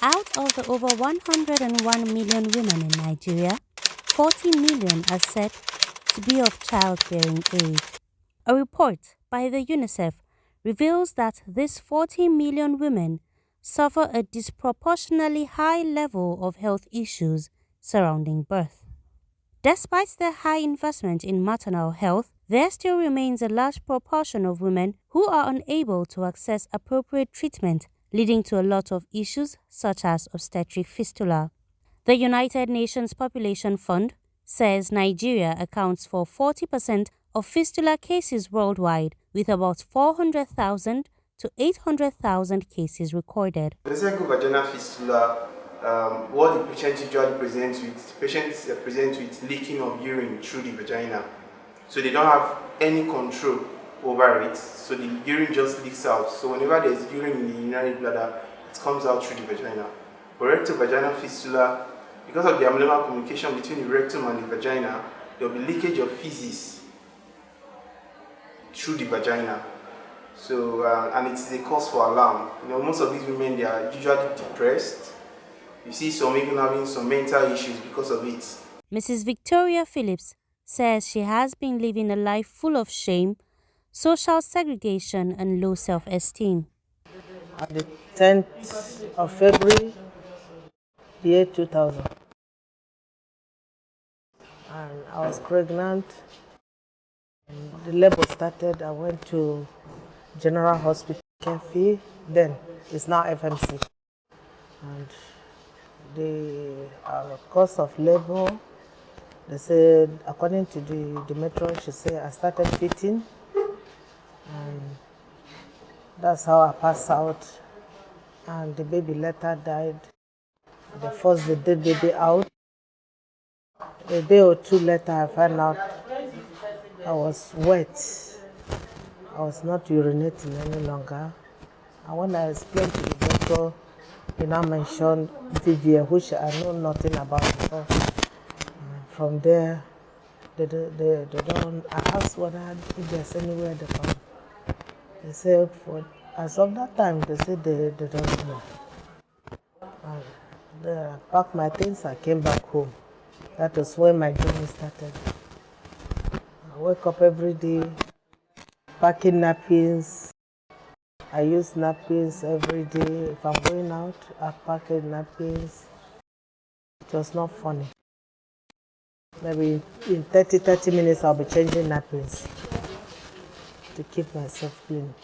Out of the over 101 million women in Nigeria, 40 million are said to be of childbearing age. A report by the UNICEF reveals that these 40 million women suffer a disproportionately high level of health issues surrounding birth. Despite the high investment in maternal health, there still remains a large proportion of women who are unable to access appropriate treatment, leading to a lot of issues such as obstetric fistula. The United Nations Population Fund says Nigeria accounts for 40% of fistula cases worldwide, with about 400,000 to 800,000 cases recorded. Vaginal fistula, what the patient usually presents with, leaking of urine through the vagina. So they don't have any control over it, so the urine just leaks out. So whenever there's urine in the urinary bladder, it comes out through the vagina. For rectovaginal fistula, because of the abnormal communication between the rectum and the vagina, there will be leakage of feces through the vagina. So, and it's a cause for alarm. Most of these women, they are usually depressed. You see some even having some mental issues because of it. Mrs. Victoria Phillips says she has been living a life full of shame, social segregation, and low self-esteem. On the 10th of February, the year 2000, and I was pregnant. The labor started. I went to General Hospital, Kefi, then it's now FMC. And the cause of labor, they said, according to the matron, she said I started fitting, and that's how I passed out. And the baby later died. They forced the dead baby out. A day or two later, I found out I was wet. I was not urinating any longer. And when I explained to the doctor, he now mentioned VVA, which I know nothing about before. From there, they don't. I asked if there's anywhere they can. They said, as of that time, they said they don't know. And I packed my things, I came back home. That was when my journey started. I wake up every day, packing napkins. I use napkins every day. If I'm going out, I pack napkins. It was not funny. Maybe in 30 minutes, I'll be changing napkins to keep myself clean.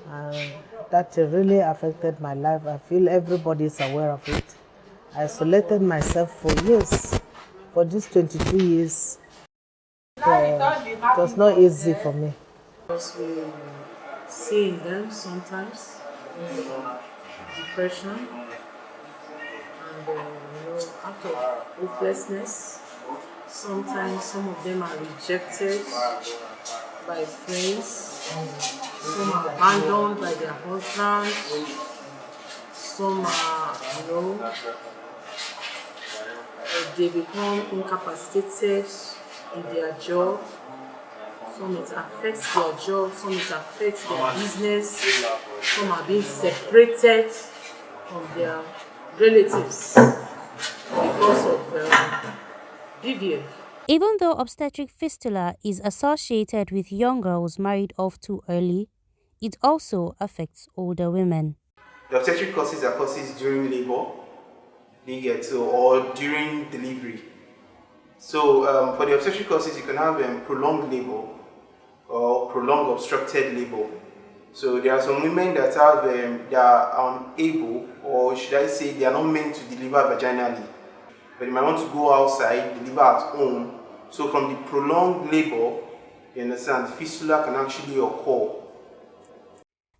And that really affected my life. I feel everybody is aware of it. I isolated myself for years. For these 22 years, it was not easy for me. Because we see in them sometimes depression and out of hopelessness. Sometimes some of them are rejected by friends, some are abandoned by their husbands, some are, they become incapacitated in their job. Some it affects their job, some it affects their business, some are being separated from their relatives because of BVF. Even though obstetric fistula is associated with young girls married off too early, it also affects older women. The obstetric causes are causes during labor, or during delivery. So for the obstetric causes, you can have prolonged labor or prolonged obstructed labor. So there are some women that have they are unable, or should I say, they are not meant to deliver vaginally, but they might want to go outside, deliver at home. So from the prolonged labor, you understand, fistula can actually occur.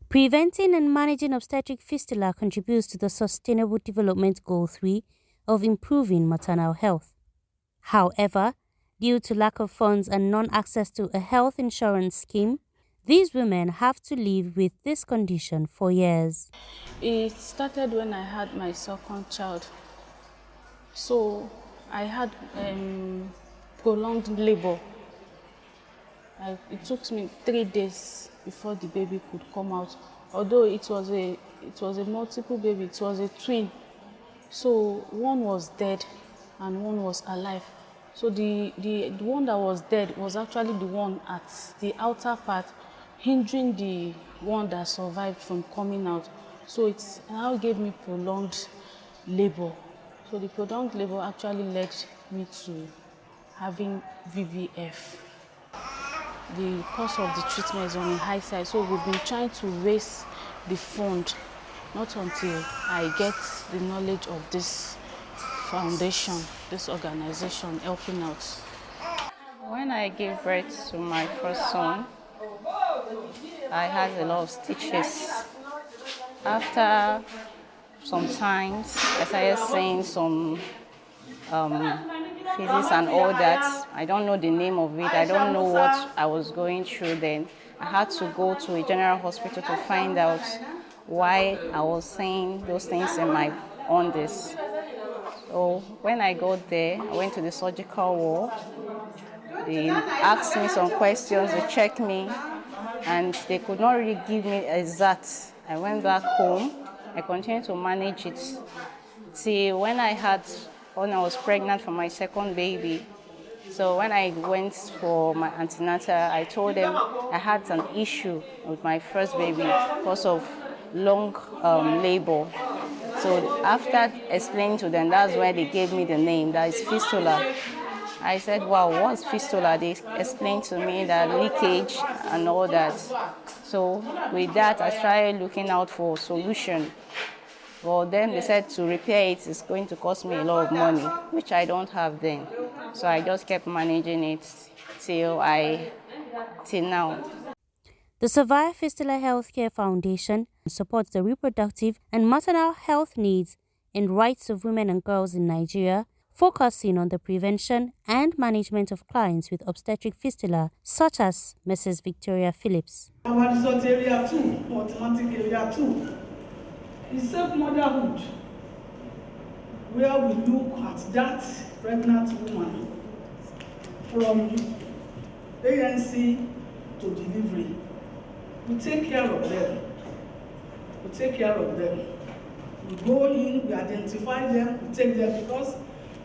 Preventing and managing obstetric fistula contributes to the Sustainable Development Goal 3 of improving maternal health. However, due to lack of funds and non-access to a health insurance scheme, these women have to live with this condition for years. It started when I had my second child. So I had prolonged labor. It took me 3 days before the baby could come out. Although it was a multiple baby, it was a twin. So one was dead and one was alive. So the one that was dead was actually the one at the outer part, hindering the one that survived from coming out. So it now gave me prolonged labor. So the prolonged labor actually led me to having VVF. The cost of the treatment is on the high side, so we've been trying to raise the fund, not until I get the knowledge of this foundation, this organization helping out. When I gave birth to my first son, I had a lot of stitches. After some times, I started seeing some feces and all that. I don't know the name of it. I don't know what I was going through then. I had to go to a general hospital to find out why I was seeing those things in my undies. So when I got there, I went to the surgical ward. They asked me some questions, they checked me, and they could not really give me exact. I went back home. I continued to manage it till when I was pregnant for my second baby. So when I went for my antenatal, I told them I had an issue with my first baby because of long labor. So after explaining to them, that's why they gave me the name, that is fistula. I said, wow, what's fistula? They explained to me that leakage and all that. So with that, I started looking out for a solution. Well, then they said to repair it is going to cost me a lot of money, which I don't have then. So I just kept managing it till now. The Ceaserean Fistula Healthcare Foundation supports the reproductive and maternal health needs and rights of women and girls in Nigeria, focusing on the prevention and management of clients with obstetric fistula, such as Mrs. Victoria Phillips. Our resort area 2, or automatic area 2, is safe motherhood, where we look at that pregnant woman from ANC to delivery. We take care of them. We go in, we identify them, we take them, because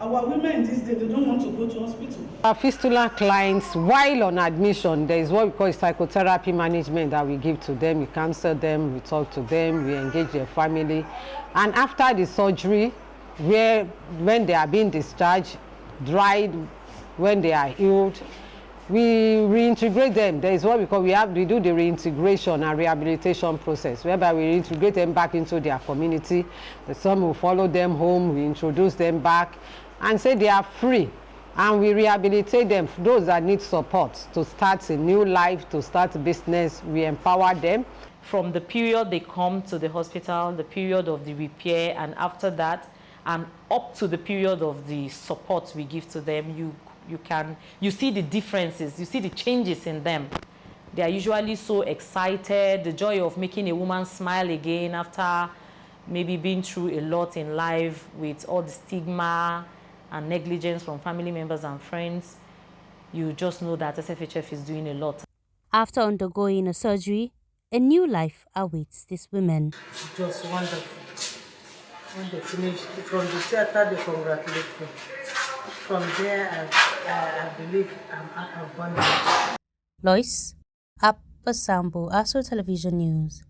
our women these days, they don't want to go to hospital. Our fistula clients, while on admission, there is what we call psychotherapy management that we give to them. We counsel them, we talk to them, we engage their family. And after the surgery, when they are being discharged, dried, when they are healed, we reintegrate them. There is what we do the reintegration and rehabilitation process, whereby we reintegrate them back into their community. Some will follow them home, we introduce them back and say they are free. And we rehabilitate them, those that need support to start a new life, to start a business, we empower them. From the period they come to the hospital, the period of the repair, and after that, and up to the period of the support we give to them, you see the differences, you see the changes in them. They are usually so excited, the joy of making a woman smile again after maybe being through a lot in life with all the stigma and negligence from family members and friends. You just know that SFHF is doing a lot. After undergoing a surgery, a new life awaits these women. It was wonderful. When they finished, from the theater, they congratulated me. From there, I believe I'm out of bondage. Lois Apasambo, Aso Television News.